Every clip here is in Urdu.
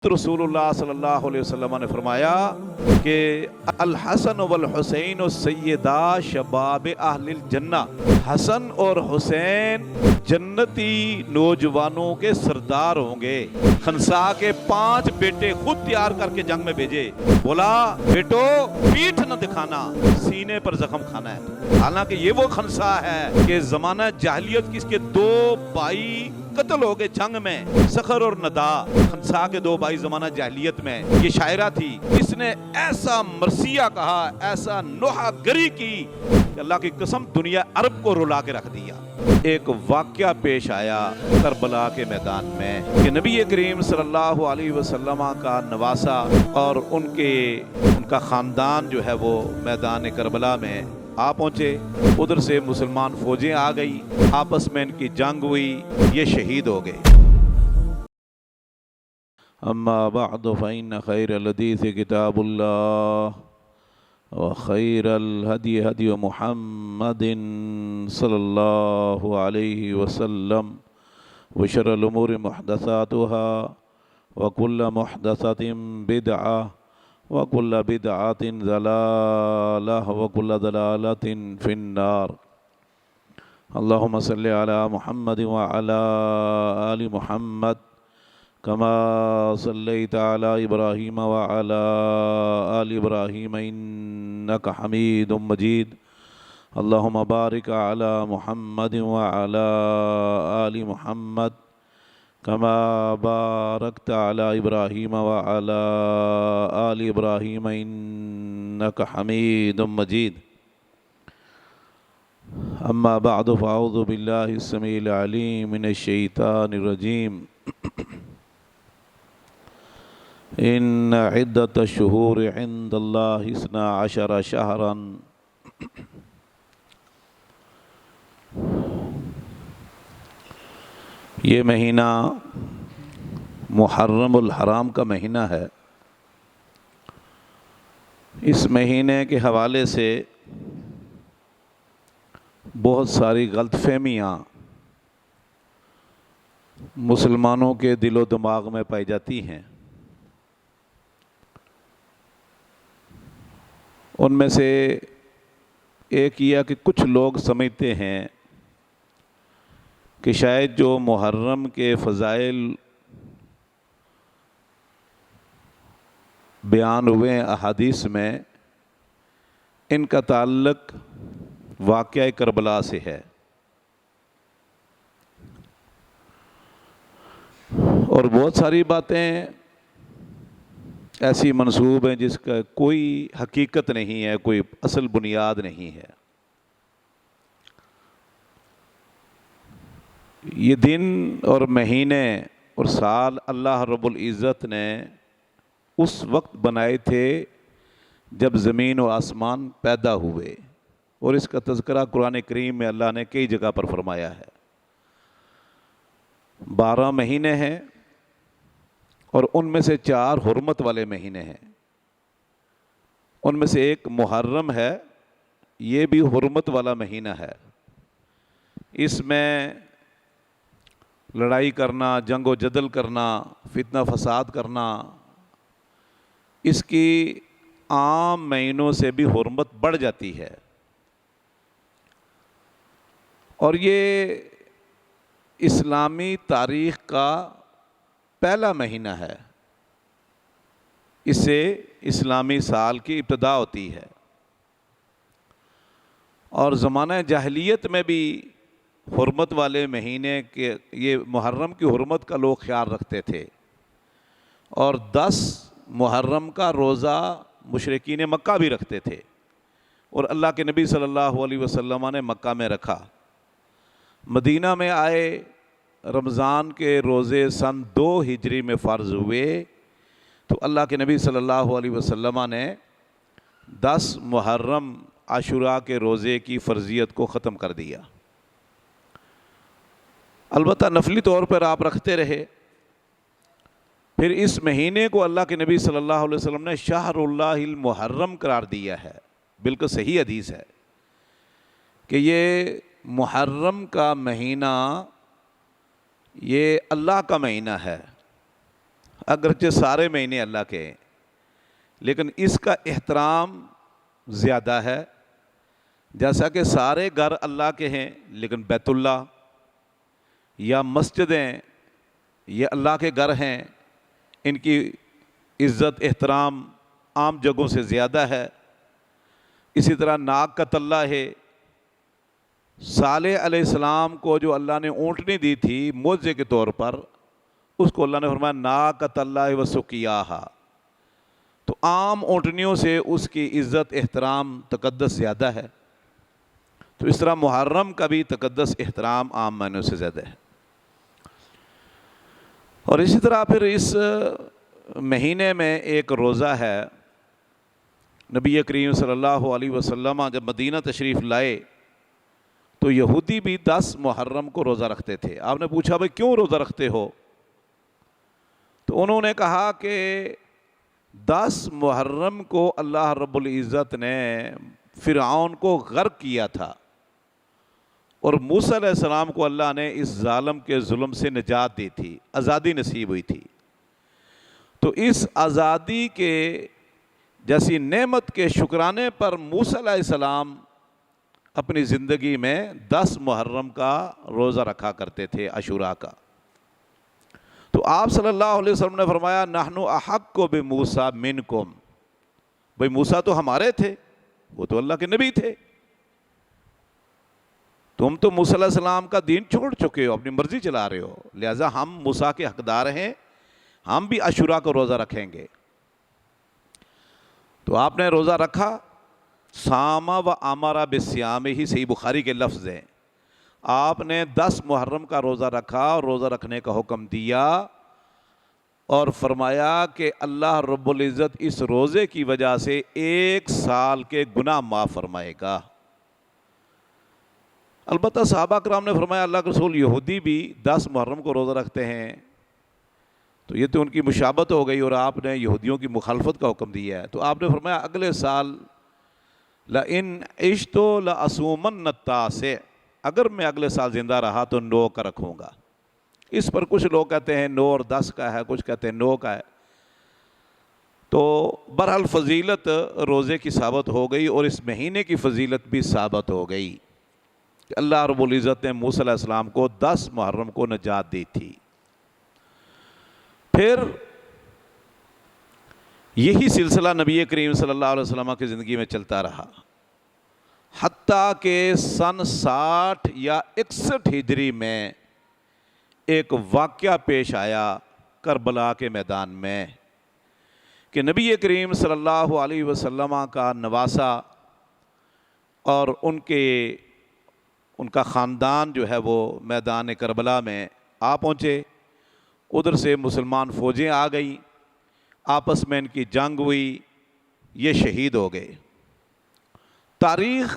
رسول اللہ صلی اللہ علیہ وسلم نے فرمایا کہ الحسن والحسین سیدا شباب اہل الجنہ، حسن اور حسین جنتی نوجوانوں کے سردار ہوں گے۔ خنسا کے 5 بیٹے خود تیار کر کے جنگ میں بھیجے، بولا بیٹو پیٹھ نہ دکھانا، سینے پر زخم کھانا ہے۔ حالانکہ یہ وہ خنسا ہے کہ زمانہ جاہلیت کی اس کے 2 بھائی قتل ہو گئے جنگ میں، سخر اور ندا، خنسا کے 2 بھائی زمانہ جاہلیت میں۔ یہ شاعرہ تھی، اس نے ایسا مرثیہ کہا، ایسا نوحہ گری کی کہ اللہ کی قسم دنیا عرب کو رلا کے رکھ دیا۔ ایک واقعہ پیش آیا کربلا کے میدان میں کہ نبی کریم صلی اللہ علیہ وسلم کا نواسہ اور ان کا خاندان جو ہے وہ میدان کربلا میں آ پہنچے۔ ادھر سے مسلمان فوجیں آ گئی، آپس میں ان کی جنگ ہوئی، یہ شہید ہو گئے۔ اما بعد فإن خير الحديث كتاب الله وخير الهدي هدي محمد صلى الله عليه وسلم وشر الأمور محدثاتها وكل محدثة بدعة وكل بدعة ضلالة وكل ضلالة في النار۔ اللهم صل على محمد وعلى آل محمد كما صليت على إبراهيم وعلى آل إبراهيم إنك حميد مجيد۔ اللهم بارك على محمد وعلى آل محمد كما باركت على إبراهيم وعلى آل إبراهيم إنك حميد مجيد۔ أما بعد فأعوذ بالله السميع العليم من الشيطان الرجيم۔ إن عدة الشهور عند الله 12 شهرا یہ مہینہ محرم الحرام کا مہینہ ہے۔ اس مہینے کے حوالے سے بہت ساری غلط فہمیاں مسلمانوں کے دل و دماغ میں پائی جاتی ہیں۔ ان میں سے ایک یہ کہ کچھ لوگ سمجھتے ہیں کہ شاید جو محرم کے فضائل بیان ہوئے ہیں احادیث میں، ان کا تعلق واقعہ کربلا سے ہے، اور بہت ساری باتیں ایسی منسوب ہیں جس کا کوئی حقیقت نہیں ہے، کوئی اصل بنیاد نہیں ہے۔ یہ دن اور مہینے اور سال اللہ رب العزت نے اس وقت بنائے تھے جب زمین و آسمان پیدا ہوئے، اور اس کا تذکرہ قرآن کریم میں اللہ نے کئی جگہ پر فرمایا ہے۔ 12 مہینے ہیں اور ان میں سے 4 حرمت والے مہینے ہیں۔ ان میں سے ایک محرم ہے، یہ بھی حرمت والا مہینہ ہے۔ اس میں لڑائی کرنا، جنگ و جدل کرنا، فتنہ فساد کرنا، اس کی عام مہینوں سے بھی حرمت بڑھ جاتی ہے، اور یہ اسلامی تاریخ کا پہلا مہینہ ہے۔ اس سے اسلامی سال کی ابتدا ہوتی ہے، اور زمانہ جاہلیت میں بھی حرمت والے مہینے کے یہ محرم کی حرمت کا لوگ خیال رکھتے تھے، اور 10 محرم کا روزہ مشرکین مکہ بھی رکھتے تھے، اور اللہ کے نبی صلی اللہ علیہ وسلم نے مکہ میں رکھا۔ مدینہ میں آئے، رمضان کے روزے سن 2 ہجری میں فرض ہوئے، تو اللہ کے نبی صلی اللہ علیہ وسلم نے 10 محرم عاشوراء کے روزے کی فرضیت کو ختم کر دیا۔ البتہ نفلی طور پر آپ رکھتے رہے۔ پھر اس مہینے کو اللہ کے نبی صلی اللہ علیہ وسلم نے شہر اللہ المحرم قرار دیا ہے۔ بالکل صحیح حدیث ہے کہ یہ محرم کا مہینہ یہ اللہ کا مہینہ ہے، اگرچہ سارے مہینے اللہ کے ہیں، لیکن اس کا احترام زیادہ ہے، جیسا کہ سارے گھر اللہ کے ہیں لیکن بیت اللہ یا مسجدیں یہ اللہ کے گھر ہیں، ان کی عزت احترام عام جگہوں سے زیادہ ہے۔ اسی طرح ناک کا تلہ ہے، صالح علیہ السلام کو جو اللہ نے اونٹنی دی تھی معجزے کے طور پر، اس کو اللہ نے فرمایا ناک کا تلہ وسقیاہا، تو عام اونٹنیوں سے اس کی عزت احترام تقدس زیادہ ہے۔ تو اس طرح محرم کا بھی تقدس احترام عام معنوں سے زیادہ ہے۔ اور اسی طرح پھر اس مہینے میں ایک روزہ ہے، نبی کریم صلی اللہ علیہ وسلم جب مدینہ تشریف لائے تو یہودی بھی 10 محرم کو روزہ رکھتے تھے۔ آپ نے پوچھا بھائی کیوں روزہ رکھتے ہو؟ تو انہوں نے کہا کہ 10 محرم کو اللہ رب العزت نے فرعون کو غرق کیا تھا، اور موسیٰ علیہ السلام کو اللہ نے اس ظالم کے ظلم سے نجات دی تھی، آزادی نصیب ہوئی تھی۔ تو اس آزادی کے جیسی نعمت کے شکرانے پر موسیٰ علیہ السلام اپنی زندگی میں 10 محرم کا روزہ رکھا کرتے تھے، عاشوراء کا۔ تو آپ صلی اللہ علیہ وسلم نے فرمایا نحن احق بموسیٰ منکم، بھئی موسیٰ تو ہمارے تھے، وہ تو اللہ کے نبی تھے، تم تو موسیٰ علیہ السلام کا دین چھوڑ چکے ہو، اپنی مرضی چلا رہے ہو، لہٰذا ہم موسیٰ کے حقدار ہیں، ہم بھی عاشوراء کو روزہ رکھیں گے۔ تو آپ نے روزہ رکھا، صام و امر بالصیام، ہی صحیح بخاری کے لفظ ہیں، آپ نے 10 محرم کا روزہ رکھا اور روزہ رکھنے کا حکم دیا، اور فرمایا کہ اللہ رب العزت اس روزے کی وجہ سے 1 سال کے گناہ معاف فرمائے گا۔ البتہ صحابہ کرام نے فرمایا اللہ کے رسول یہودی بھی 10 محرم کو روزہ رکھتے ہیں، تو یہ تو ان کی مشابہت ہو گئی، اور آپ نے یہودیوں کی مخالفت کا حکم دیا ہے۔ تو آپ نے فرمایا اگلے سال لَإِنْ عِشْتُ لَأَصُومَنَّ التَّاسِعَ، اگر میں اگلے سال زندہ رہا تو 9 کا رکھوں گا۔ اس پر کچھ لوگ کہتے ہیں 9 اور 10 کا ہے، کچھ کہتے ہیں 9 کا ہے۔ تو بہرحال فضیلت روزے کی ثابت ہو گئی، اور اس مہینے کی فضیلت بھی ثابت ہو گئی کہ اللہ رب العزت نے موسیٰ علیہ السلام کو 10 محرم کو نجات دی تھی۔ پھر یہی سلسلہ نبی کریم صلی اللہ علیہ وسلم کی زندگی میں چلتا رہا، حتیٰ کہ سن 60 یا 61 ہجری میں ایک واقعہ پیش آیا کربلا کے میدان میں کہ نبی کریم صلی اللہ علیہ وسلم کا نواسہ اور ان کا خاندان جو ہے وہ میدان کربلا میں آ پہنچے۔ ادھر سے مسلمان فوجیں آ گئیں، آپس میں ان کی جنگ ہوئی، یہ شہید ہو گئے۔ تاریخ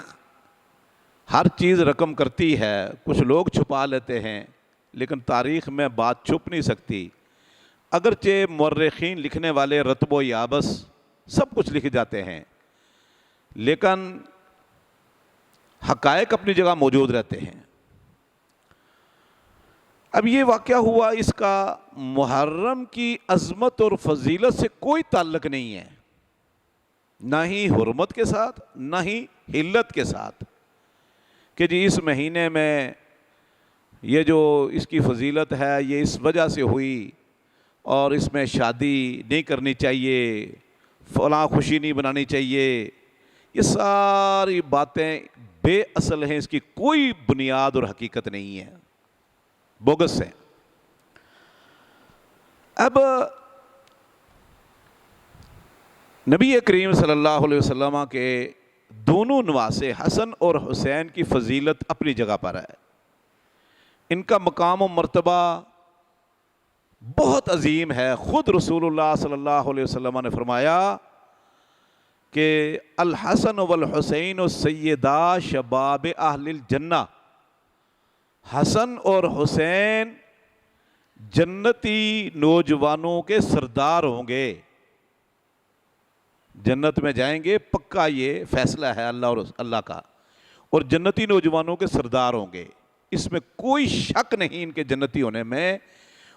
ہر چیز رقم کرتی ہے، کچھ لوگ چھپا لیتے ہیں، لیکن تاریخ میں بات چھپ نہیں سکتی۔ اگرچہ مورخین لکھنے والے رتب و یابس سب کچھ لکھ جاتے ہیں، لیکن حقائق اپنی جگہ موجود رہتے ہیں۔ اب یہ واقعہ ہوا، اس کا محرم کی عظمت اور فضیلت سے کوئی تعلق نہیں ہے، نہ ہی حرمت کے ساتھ نہ ہی حلت کے ساتھ، کہ جی اس مہینے میں یہ جو اس کی فضیلت ہے یہ اس وجہ سے ہوئی، اور اس میں شادی نہیں کرنی چاہیے، فلاں خوشی نہیں بنانی چاہیے، یہ ساری باتیں بے اصل ہیں، اس کی کوئی بنیاد اور حقیقت نہیں ہے، بوگس ہیں۔ اب نبی کریم صلی اللہ علیہ وسلم کے دونوں نواسے حسن اور حسین کی فضیلت اپنی جگہ پر ہے، ان کا مقام و مرتبہ بہت عظیم ہے۔ خود رسول اللہ صلی اللہ علیہ وسلم نے فرمایا کہ الحسن والحسین سیدا شباب اہل الجنہ، حسن اور حسین جنتی نوجوانوں کے سردار ہوں گے، جنت میں جائیں گے، پکا یہ فیصلہ ہے اللہ کا، اور جنتی نوجوانوں کے سردار ہوں گے، اس میں کوئی شک نہیں ان کے جنتی ہونے میں۔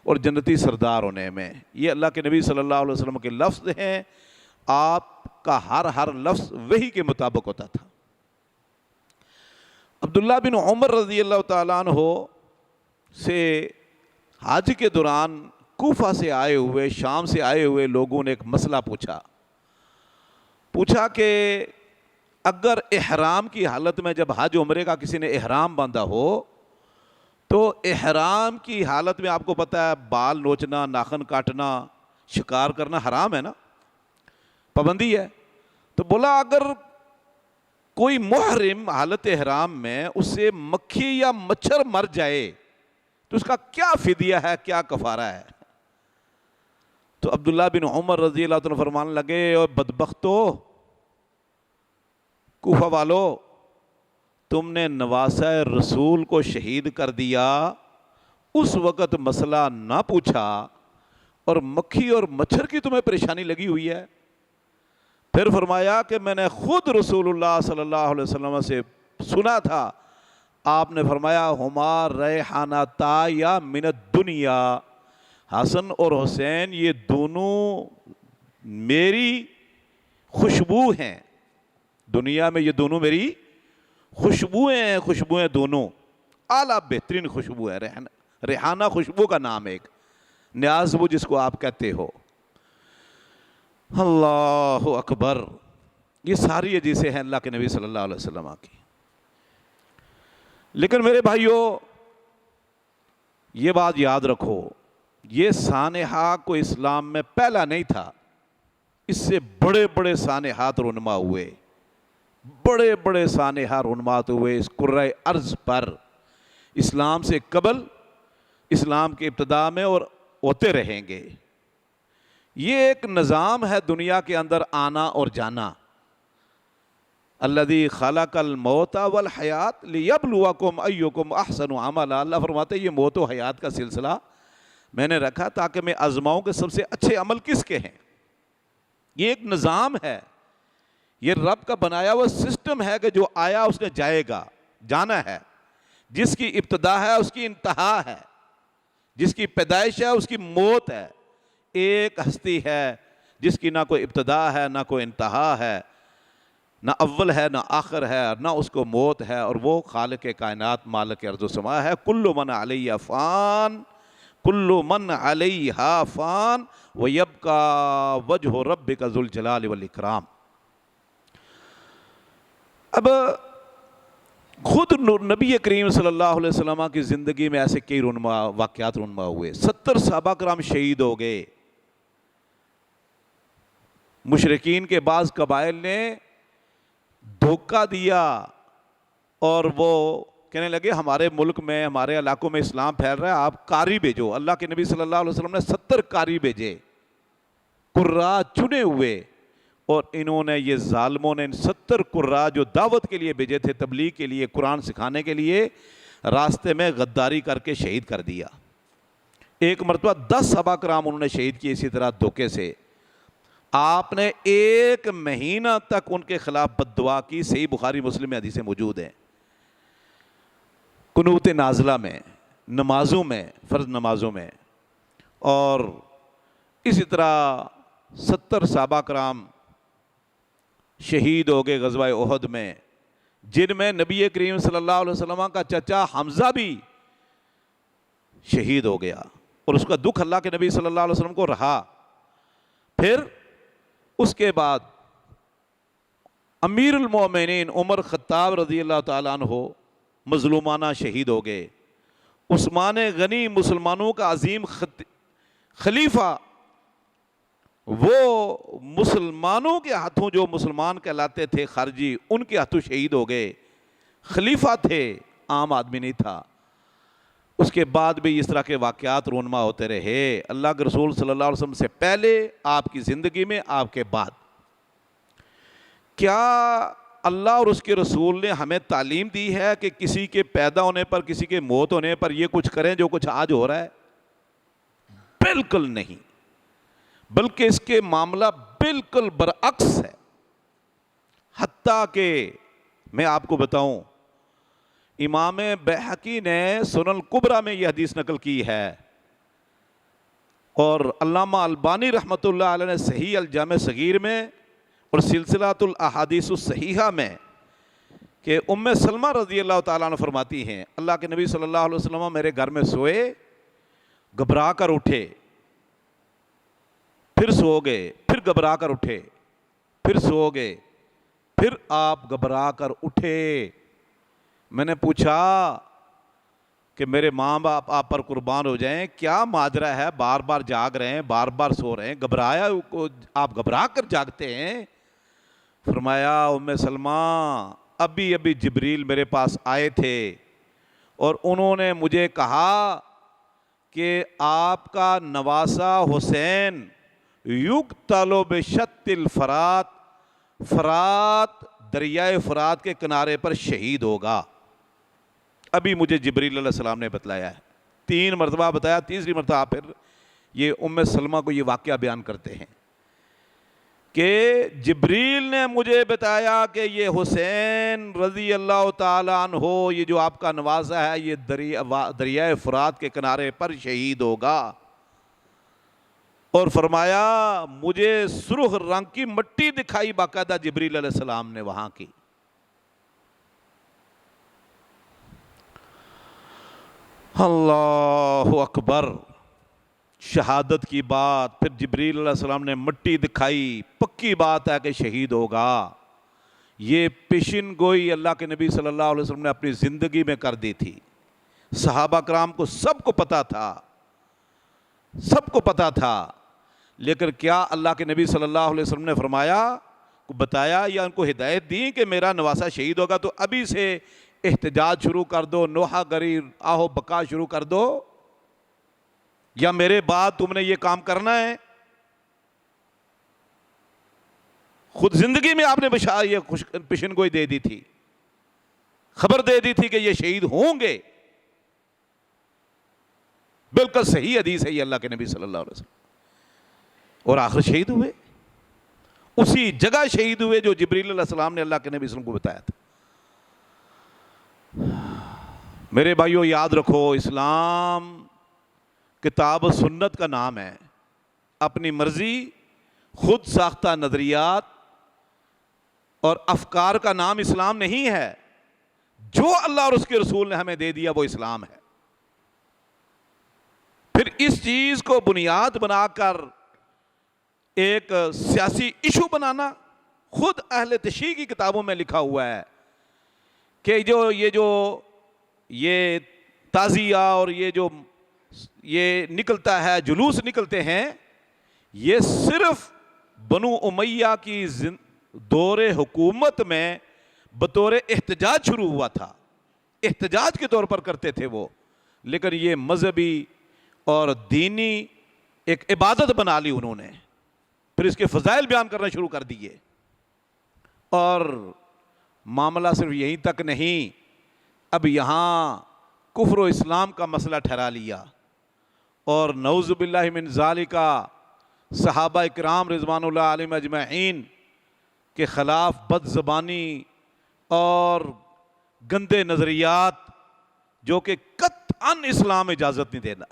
اور جنتی سردار ہونے میں۔ یہ اللہ کے نبی صلی اللہ علیہ وسلم کے لفظ ہیں، آپ کا ہر لفظ وحی کے مطابق ہوتا تھا۔ عبداللہ بن عمر رضی اللہ تعالیٰ عنہ سے حج کے دوران کوفہ سے آئے ہوئے، شام سے آئے ہوئے لوگوں نے ایک مسئلہ پوچھا کہ اگر احرام کی حالت میں، جب حج عمرے کا کسی نے احرام باندھا ہو تو احرام کی حالت میں آپ کو پتہ ہے بال نوچنا، ناخن کاٹنا، شکار کرنا حرام ہے نا، پابندی ہے۔ تو بولا اگر کوئی محرم حالت احرام میں اس سے مکھی یا مچھر مر جائے تو اس کا کیا فدیہ ہے، کیا کفارہ ہے؟ تو عبداللہ بن عمر رضی اللہ عنہ فرمانے لگے، اور بدبختو، کوفہ والو، تم نے نواسہ رسول کو شہید کر دیا، اس وقت مسئلہ نہ پوچھا، اور مکھی اور مچھر کی تمہیں پریشانی لگی ہوئی ہے۔ پھر فرمایا کہ میں نے خود رسول اللہ صلی اللہ علیہ وسلم سے سنا تھا، آپ نے فرمایا ہما ریحانتا یا من الدنیا، حسن اور حسین یہ دونوں میری خوشبو ہیں، دنیا میں یہ دونوں میری خوشبوئیں دونوں، اعلیٰ بہترین خوشبو ہے۔ ریحانہ خوشبو کا نام ہے، ایک نیازبو جس کو آپ کہتے ہو۔ اللہ اکبر، یہ ساری حدیثیں ہیں اللہ کے نبی صلی اللہ علیہ وسلم کی۔ لیکن میرے بھائیوں، یہ بات یاد رکھو، یہ سانحہ کو اسلام میں پہلا نہیں تھا، اس سے بڑے بڑے سانحات رونما ہوئے، بڑے بڑے سانحہ رونمات ہوئے اس کرۂ ارض پر، اسلام سے قبل، اسلام کے ابتدا میں، اور ہوتے رہیں گے۔ یہ ایک نظام ہے دنیا کے اندر آنا اور جانا۔ الذی خلق الموت والحیات لیبلوکم ایکم احسن عملا، اللہ فرماتے ہیں یہ موت و حیات کا سلسلہ میں نے رکھا تاکہ میں آزماؤں کہ سب سے اچھے عمل کس کے ہیں۔ یہ ایک نظام ہے، یہ رب کا بنایا ہوا سسٹم ہے کہ جو آیا اس نے جائے گا، جانا ہے۔ جس کی ابتدا ہے اس کی انتہا ہے، جس کی پیدائش ہے اس کی موت ہے۔ ایک ہستی ہے جس کی نہ کوئی ابتدا ہے نہ کوئی انتہا ہے، نہ اول ہے نہ آخر ہے، نہ اس کو موت ہے، اور وہ خالق کائنات، مالک ارض و سما ہے۔ کل من علیہ فان، کل من علیہا فان ویبقی وجہ ربک ذو الجلال والاکرام۔ اب خود نبی کریم صلی اللہ علیہ وسلم کی زندگی میں ایسے کئی واقعات رونما ہوئے۔ 70 صحابہ کرام شہید ہو گئے۔ مشرکین کے بعض قبائل نے دھوکہ دیا اور وہ کہنے لگے ہمارے ملک میں، ہمارے علاقوں میں اسلام پھیل رہا ہے، آپ قاری بھیجو۔ اللہ کے نبی صلی اللہ علیہ وسلم نے 70 قاری بھیجے، قراء چنے ہوئے، اور انہوں نے، یہ ظالموں نے، ان 70 قراء جو دعوت کے لیے بھیجے تھے، تبلیغ کے لیے، قرآن سکھانے کے لیے، راستے میں غداری کر کے شہید کر دیا۔ ایک مرتبہ 10 صحابہ کرام انہوں نے شہید کیے اسی طرح دھوکے سے۔ آپ نے 1 مہینہ تک ان کے خلاف بد دعا کی، صحیح بخاری مسلم میں حدیثیں موجود ہیں، قنوت نازلہ میں، نمازوں میں، فرض نمازوں میں۔ اور اسی طرح 70 صحابہ کرام شہید ہو گئے غزوہ احد میں، جن میں نبی کریم صلی اللہ علیہ وسلم کا چچا حمزہ بھی شہید ہو گیا، اور اس کا دکھ اللہ کے نبی صلی اللہ علیہ وسلم کو رہا۔ پھر اس کے بعد امیر المومنین عمر خطاب رضی اللہ تعالیٰ عنہ مظلومانہ شہید ہو گئے۔ عثمان غنی مسلمانوں کا عظیم خلیفہ، وہ مسلمانوں کے ہاتھوں، جو مسلمان کہلاتے تھے خارجی، ان کے ہاتھوں شہید ہو گئے۔ خلیفہ تھے، عام آدمی نہیں تھا۔ اس کے بعد بھی اس طرح کے واقعات رونما ہوتے رہے، اللہ کے رسول صلی اللہ علیہ وسلم سے پہلے، آپ کی زندگی میں، آپ کے بعد۔ کیا اللہ اور اس کے رسول نے ہمیں تعلیم دی ہے کہ کسی کے پیدا ہونے پر، کسی کے موت ہونے پر یہ کچھ کریں جو کچھ آج ہو رہا ہے؟ بالکل نہیں، بلکہ اس کے معاملہ بالکل برعکس ہے۔ حتیٰ کہ میں آپ کو بتاؤں، امام بیہقی نے سنن الکبریٰ میں یہ حدیث نقل کی ہے اور علامہ البانی رحمۃ اللہ علیہ نے صحیح الجامع صغیر میں اور سلسلۃ الاحادیث الصحیحہ میں کہ ام سلمہ رضی اللہ تعالیٰ عنہ فرماتی ہیں اللہ کے نبی صلی اللہ علیہ وسلم میرے گھر میں سوئے، گھبرا کر اٹھے، پھر سو گئے، پھر گھبرا کر اٹھے، پھر سو گئے، پھر آپ گھبرا کر اٹھے۔ میں نے پوچھا کہ میرے ماں باپ آپ پر قربان ہو جائیں، کیا ماجرا ہے، بار بار جاگ رہے ہیں، بار بار سو رہے ہیں، گھبرایا آپ گھبرا کر جاگتے ہیں؟ فرمایا ام سلمہ ابھی جبریل میرے پاس آئے تھے اور انہوں نے مجھے کہا کہ آپ کا نواسہ حسین یقتل بشط الفرات، فرات دریائے فرات کے کنارے پر شہید ہوگا۔ ابھی مجھے جبریل علیہ السلام نے بتلایا ہے، 3 مرتبہ بتایا، تیسری مرتبہ پھر یہ ام سلمہ کو یہ واقعہ بیان کرتے ہیں کہ جبریل نے مجھے بتایا کہ یہ حسین رضی اللہ تعالیٰ عنہ، یہ جو آپ کا نوازہ ہے، یہ دریائے فرات کے کنارے پر شہید ہوگا۔ اور فرمایا مجھے سرخ رنگ کی مٹی دکھائی باقاعدہ جبریل علیہ السلام نے وہاں کی۔ اللہ اکبر، شہادت کی بات، پھر جبریل علیہ السلام نے مٹی دکھائی، پکی بات ہے کہ شہید ہوگا۔ یہ پیشن گوئی اللہ کے نبی صلی اللہ علیہ وسلم نے اپنی زندگی میں کر دی تھی۔ صحابہ کرام کو سب کو پتا تھا، سب کو پتا تھا، لیکن کیا اللہ کے نبی صلی اللہ علیہ وسلم نے فرمایا، بتایا یا ان کو ہدایت دی کہ میرا نواسہ شہید ہوگا تو ابھی سے احتجاج شروع کر دو، نوحہ گری آہو بکا شروع کر دو، یا میرے بعد تم نے یہ کام کرنا ہے؟ خود زندگی میں آپ نے یہ پیشن گوئی دے دی تھی، خبر دے دی تھی کہ یہ شہید ہوں گے۔ بالکل صحیح حدیث ہے یہ اللہ کے نبی صلی اللہ علیہ وسلم، اور آخر شہید ہوئے، اسی جگہ شہید ہوئے جو جبریل علیہ السلام نے اللہ کے نبی صلی اللہ علیہ وسلم کو بتایا تھا۔ میرے بھائیو یاد رکھو، اسلام کتاب و سنت کا نام ہے، اپنی مرضی، خود ساختہ نظریات اور افکار کا نام اسلام نہیں ہے۔ جو اللہ اور اس کے رسول نے ہمیں دے دیا وہ اسلام ہے۔ پھر اس چیز کو بنیاد بنا کر ایک سیاسی ایشو بنانا، خود اہل تشیع کی کتابوں میں لکھا ہوا ہے کہ یہ تعزیہ اور یہ نکلتا ہے، جلوس نکلتے ہیں، یہ صرف بنو امیہ کی دور حکومت میں بطور احتجاج شروع ہوا تھا، احتجاج کے طور پر کرتے تھے وہ، لیکن یہ مذہبی اور دینی ایک عبادت بنا لی انہوں نے، پھر اس کے فضائل بیان کرنا شروع کر دیے۔ اور معاملہ صرف یہیں تک نہیں، اب یہاں کفر و اسلام کا مسئلہ ٹھہرا لیا، اور نعوذ باللہ من ذالک صحابہ کرام رضوان اللہ علیہم اجمعین کے خلاف بد زبانی اور گندے نظریات جو کہ قطعاً اسلام اجازت نہیں دینا،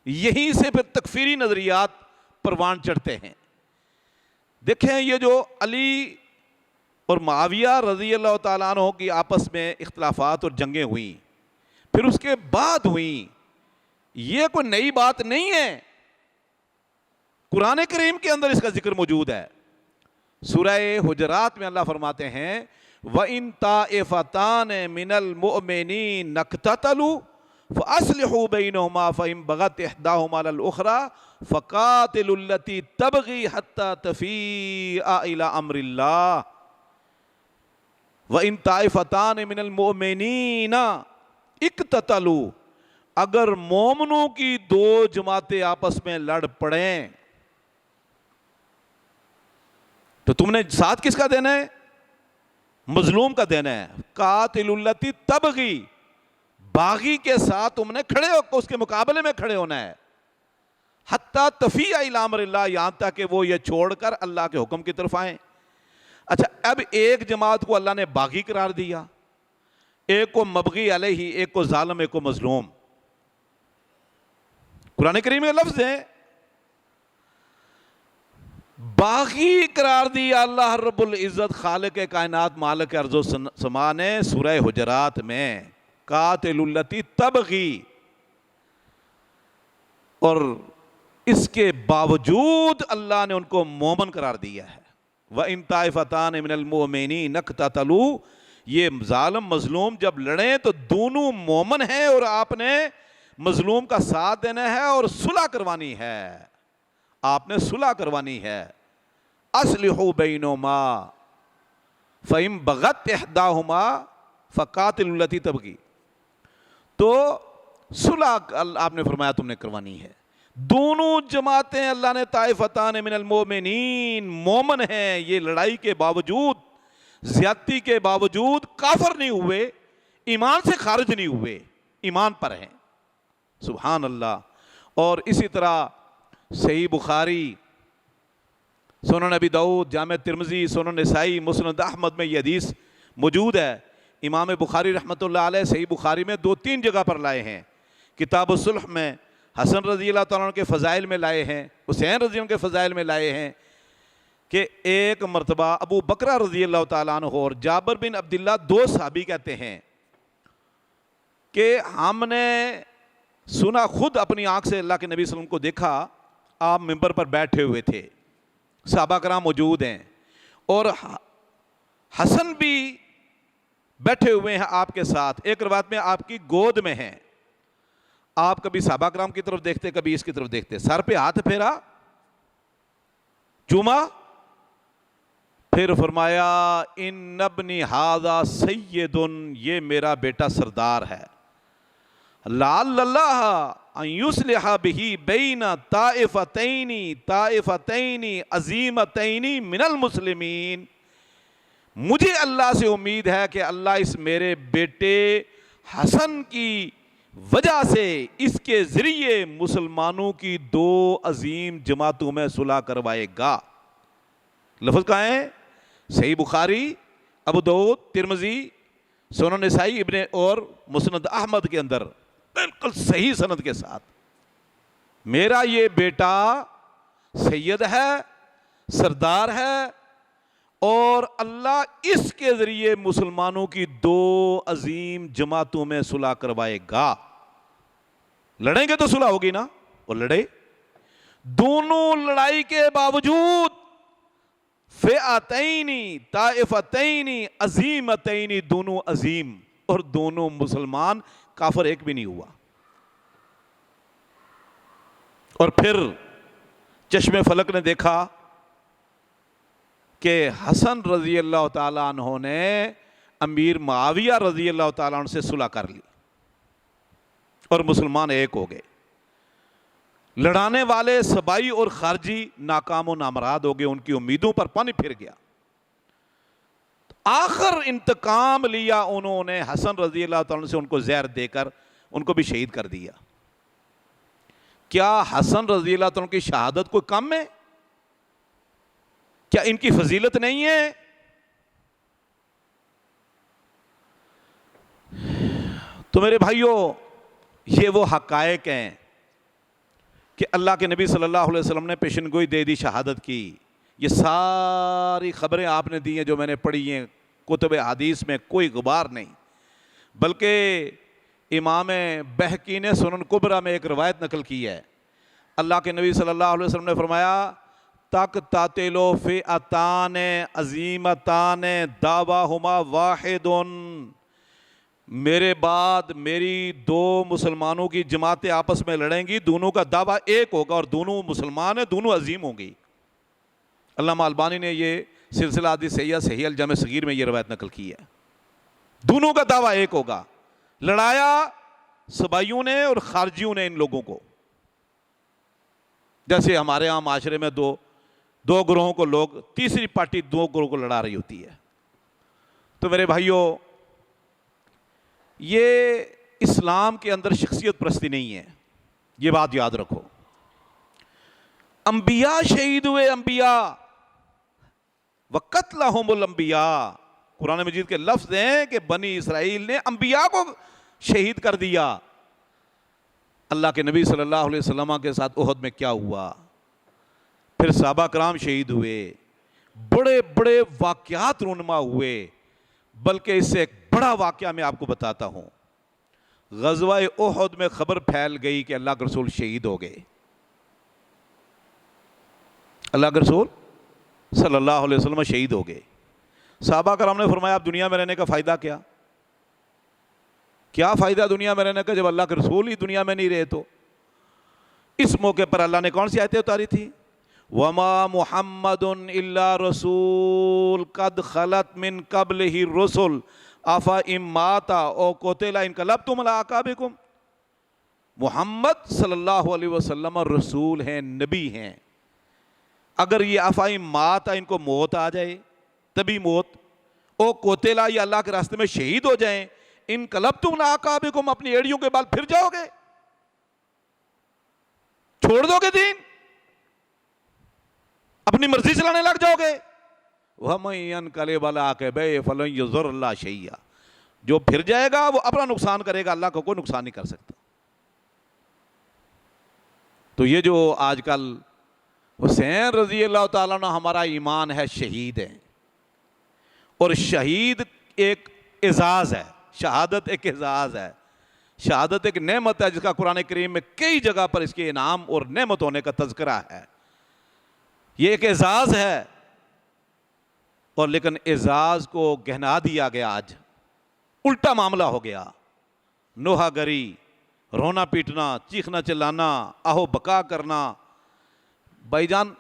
یہیں سے پھر تکفیری نظریات پروان چڑھتے ہیں۔ دیکھیں یہ جو علی اور معاویہ رضی اللہ تعالیٰ عنہ کی آپس میں اختلافات اور جنگیں ہوئیں، پھر اس کے بعد ہوئیں، یہ کوئی نئی بات نہیں ہے، قرآن کریم کے اندر اس کا ذکر موجود ہے۔ سورہ حجرات میں اللہ فرماتے ہیں وَإِن طَائِفَتَانِ مِنَ الْمُؤْمِنِينَ اقْتَتَلُوا فَأَصْلِحُوا بَيْنَهُمَا فَإِن بَغَتْ إِحْدَاهُمَا عَلَى الْأُخْرَى فَقَاتِلُوا الَّتِي تَبْغِي حَتَّى تَفِيءَ إِلَى أَمْرِ اللَّهِ وَإِن طَائِفَتَانِ مِنَ الْمُؤْمِنِينَ اقْتَتَلُوا، اگر مومنوں کی 2 جماعتیں آپس میں لڑ پڑیں تو تم نے ساتھ کس کا دینا ہے؟ مظلوم کا دینا ہے۔ قاتل التی تبغی، باغی کے ساتھ تم نے کھڑے ہو، اس کے مقابلے میں کھڑے ہونا ہے۔ حتی تفیء الی امر اللہ، یہاں تک کہ وہ یہ چھوڑ کر اللہ کے حکم کی طرف آئیں۔ اچھا، اب ایک جماعت کو اللہ نے باغی قرار دیا، ایک کو مبغی علیہ، ایک کو ظالم، ایک کو مظلوم۔ قرآن کریم میں لفظ ہے باغی قرار دیا اللہ رب العزت خالق کائنات مالک ارض و سما نے سورہ حجرات میں، قاتل التی تبغی، اور اس کے باوجود اللہ نے ان کو مومن قرار دیا ہے۔ وَإِن طَائِفَتَانِ مِنَ الْمُؤْمِنِينَ اقْتَتَلُوا، یہ ظالم مظلوم جب لڑیں تو دونوں مومن ہیں اور آپ نے مظلوم کا ساتھ دینا ہے اور صلح کروانی ہے، آپ نے صلح کروانی ہے۔ اصلحوا بینہما فَإِن بَغَتْ إِحْدَاهُمَا فَقَاتِلُوا الَّتِي تَبْغِي، تو صلح آپ نے فرمایا تم نے کروانی ہے۔ دونوں جماعتیں اللہ نے طائفتان من المؤمنین، مومن ہیں، یہ لڑائی کے باوجود، زیادتی کے باوجود کافر نہیں ہوئے، ایمان سے خارج نہیں ہوئے، ایمان پر ہیں۔ سبحان اللہ۔ اور اسی طرح صحیح بخاری، سنن ابی داؤد، جامع ترمذی، سنن نسائی، مسند احمد میں یہ حدیث موجود ہے۔ امام بخاری رحمۃ اللہ علیہ صحیح بخاری میں 2-3 جگہ پر لائے ہیں۔ کتاب الصلح میں حسن رضی اللہ تعالیٰ عنہ کے فضائل میں لائے ہیں، حسین رضی اللہ عنہ کے فضائل میں لائے ہیں کہ ایک مرتبہ ابو بکرہ رضی اللہ تعالیٰ عنہ اور جابر بن عبداللہ، 2 صحابی کہتے ہیں کہ ہم نے سنا، خود اپنی آنکھ سے اللہ کے نبی صلی اللہ علیہ وسلم کو دیکھا، آپ ممبر پر بیٹھے ہوئے تھے، صحابہ کرام موجود ہیں، اور حسن بھی بیٹھے ہوئے ہیں آپ کے ساتھ، ایک روایت میں آپ کی گود میں ہیں۔ آپ کبھی صحابہ کرام کی طرف دیکھتے، کبھی اس کی طرف دیکھتے، سر پہ ہاتھ پھیرا، چوما، پھر فرمایا ان ابنی ھذا سید، یہ میرا بیٹا سردار ہے، لعل اللہ ان یصلح بہ بین طائفتین عظیمتین من المسلمین، مجھے اللہ سے امید ہے کہ اللہ اس میرے بیٹے حسن کی وجہ سے، اس کے ذریعے مسلمانوں کی 2 عظیم جماعتوں میں صلح کروائے گا۔ لفظ کہاں ہے؟ صحیح بخاری، ابو داؤد، ترمذی، سنن نسائی، ابن اور مسند احمد کے اندر بالکل صحیح سند کے ساتھ، میرا یہ بیٹا سید ہے، سردار ہے، اور اللہ اس کے ذریعے مسلمانوں کی 2 عظیم جماعتوں میں صلح کروائے گا۔ لڑیں گے تو صلح ہوگی نا، اور لڑے، دونوں لڑائی کے باوجود فئتین طائفتین عظیمتین، دونوں عظیم، اور دونوں مسلمان، کافر ایک بھی نہیں ہوا۔ اور پھر چشم فلک نے دیکھا کہ حسن رضی اللہ تعالیٰ عنہ نے امیر معاویہ رضی اللہ تعالیٰ عنہ سے صلح کر لی، اور مسلمان ایک ہو گئے۔ لڑانے والے سبائی اور خارجی ناکام و نامراد ہو گئے، ان کی امیدوں پر پانی پھر گیا۔ آخر انتقام لیا انہوں نے حسن رضی اللہ تعالیٰ عنہ سے، ان کو زہر دے کر ان کو بھی شہید کر دیا۔ کیا حسن رضی اللہ تعالیٰ عنہ کی شہادت کوئی کم ہے؟ کیا ان کی فضیلت نہیں ہے؟ تو میرے بھائیوں، یہ وہ حقائق ہیں کہ اللہ کے نبی صلی اللہ علیہ وسلم نے پیشن گوئی دے دی، شہادت کی۔ یہ ساری خبریں آپ نے دی ہیں جو میں نے پڑھی ہیں کتب حدیث میں، کوئی غبار نہیں، بلکہ امام بہقی نے سنن کبریٰ میں ایک روایت نقل کی ہے۔ اللہ کے نبی صلی اللہ علیہ وسلم نے فرمایا تقتتل فئتان عظیمتان دعواہما واحد، میرے بعد میری 2 مسلمانوں کی جماعتیں آپس میں لڑیں گی، دونوں کا دعویٰ ایک ہوگا، اور دونوں مسلمان ہیں، دونوں عظیم ہوں گی۔ علامہ البانی نے یہ سلسلہ حدیث صحیحہ صحیح الجامع صغیر میں یہ روایت نقل کی ہے۔ دونوں کا دعویٰ ایک ہوگا۔ لڑایا سبائیوں نے اور خارجیوں نے ان لوگوں کو، جیسے ہمارے ہاں معاشرے میں دو گروہوں کو لوگ، تیسری پارٹی 2 گروہوں کو لڑا رہی ہوتی ہے۔ تو میرے بھائیوں، یہ اسلام کے اندر شخصیت پرستی نہیں ہے، یہ بات یاد رکھو۔ انبیاء شہید ہوئے، انبیاء وَقَتْلَهُمُ الْأَنْبِيَاء، قرآن مجید کے لفظ ہیں کہ بنی اسرائیل نے انبیاء کو شہید کر دیا۔ اللہ کے نبی صلی اللہ علیہ وسلم کے ساتھ احد میں کیا ہوا؟ پھر صحابہ کرام شہید ہوئے، بڑے بڑے واقعات رونما ہوئے، بلکہ اس سے ایک بڑا واقعہ میں آپ کو بتاتا ہوں۔ غزوہ احد میں خبر پھیل گئی کہ اللہ کے رسول شہید ہو گئے۔ اللہ کے رسول صلی اللہ علیہ وسلم شہید ہو گئے۔ صحابہ کرام نے فرمایا اب دنیا میں رہنے کا فائدہ کیا؟ کیا فائدہ دنیا میں رہنے کا جب اللہ کے رسول ہی دنیا میں نہیں رہے؟ تو اس موقع پر اللہ نے کون سی آیتیں اتاری تھی؟ وَمَا مُحَمَّدٌ إِلَّا رَسُولٌ قَدْ خَلَتْ مِن قَبْلِهِ الرُّسُلُ أَفَإِن مَاتَ أَوْ قُتِلَ انقلبتم عَلَىٰ أَعْقَابِكُمْ۔ محمد صلی اللہ علیہ وسلم رسول ہیں، نبی ہیں۔ اگر یہ افائم مات ان کو موت آ جائے، تبھی موت، او قتل یا اللہ کے راستے میں شہید ہو جائیں، انقلبتم علی اعقابکم، اپنی ایڑیوں کے بال پھر جاؤ گے، چھوڑ دو گے دین، اپنی مرضی چلانے لگ جاؤ گے۔ وَمَن يَنقَلِبْ عَلَىٰ عَقِبَيْهِ فَلَن يَضُرَّ اللَّهَ شَيْئًا، جو پھر جائے گا وہ اپنا نقصان کرے گا، اللہ کو کوئی نقصان نہیں کر سکتا۔ تو یہ جو آج کل حسین رضی اللہ تعالیٰ عنہ ہمارا ایمان ہے، شہید ہیں، اور شہید ایک اعزاز ہے، شہادت ایک اعزاز ہے، شہادت ایک نعمت ہے جس کا قرآن کریم میں کئی جگہ پر اس کے انعام اور نعمت ہونے کا تذکرہ ہے۔ یہ ایک اعزاز ہے، اور لیکن اعزاز کو گہنا دیا گیا، آج الٹا معاملہ ہو گیا، نوحہ گری، رونا پیٹنا، چیخنا چلانا، آہو بکا کرنا۔ بھائی جان،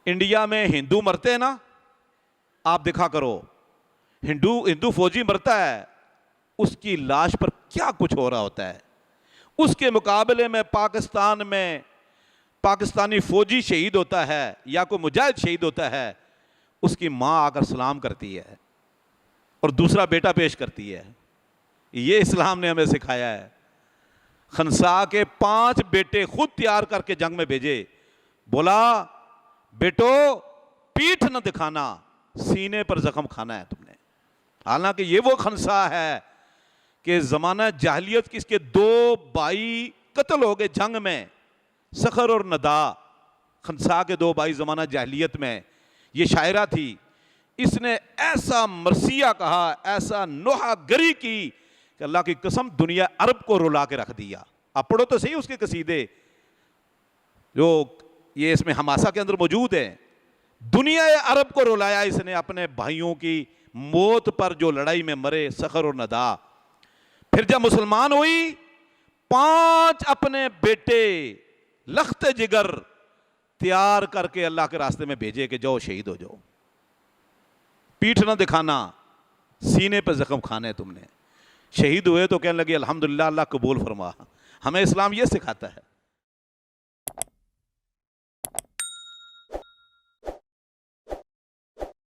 انڈیا میں ہندو مرتے ہیں نا، آپ دیکھا کرو، ہندو فوجی مرتا ہے، اس کی لاش پر کیا کچھ ہو رہا ہوتا ہے۔ اس کے مقابلے میں پاکستان میں پاکستانی فوجی شہید ہوتا ہے یا کوئی مجاہد شہید ہوتا ہے، اس کی ماں آ کر سلام کرتی ہے اور دوسرا بیٹا پیش کرتی ہے۔ یہ اسلام نے ہمیں سکھایا ہے۔ خنسا کے 5 بیٹے خود تیار کر کے جنگ میں بھیجے، بولا بیٹو پیٹھ نہ دکھانا، سینے پر زخم کھانا ہے تم نے۔ حالانکہ یہ وہ خنسا ہے کہ زمانہ جاہلیت کی اس کے 2 بھائی قتل ہو گئے جنگ میں، سخر اور ندا، خنسا کے 2 بھائی زمانہ جاہلیت میں۔ یہ شاعرہ تھی، اس نے ایسا مرثیہ کہا، ایسا نوحہ گری کی کہ اللہ کی قسم دنیا عرب کو رلا کے رکھ دیا۔ آپ پڑھو تو صحیح اس کے قصیدے، جو یہ اس میں حماسہ کے اندر موجود ہے۔ دنیا عرب کو رلایا اس نے اپنے بھائیوں کی موت پر جو لڑائی میں مرے، سخر اور ندا۔ پھر جب مسلمان ہوئی، 5 اپنے بیٹے لخت جگر تیار کر کے اللہ کے راستے میں بھیجے کہ جاؤ شہید ہو جاؤ، پیٹھ نہ دکھانا، سینے پہ زخم کھانے تم نے۔ شہید ہوئے تو کہنے لگے الحمدللہ اللہ قبول فرما۔ ہمیں اسلام یہ سکھاتا ہے۔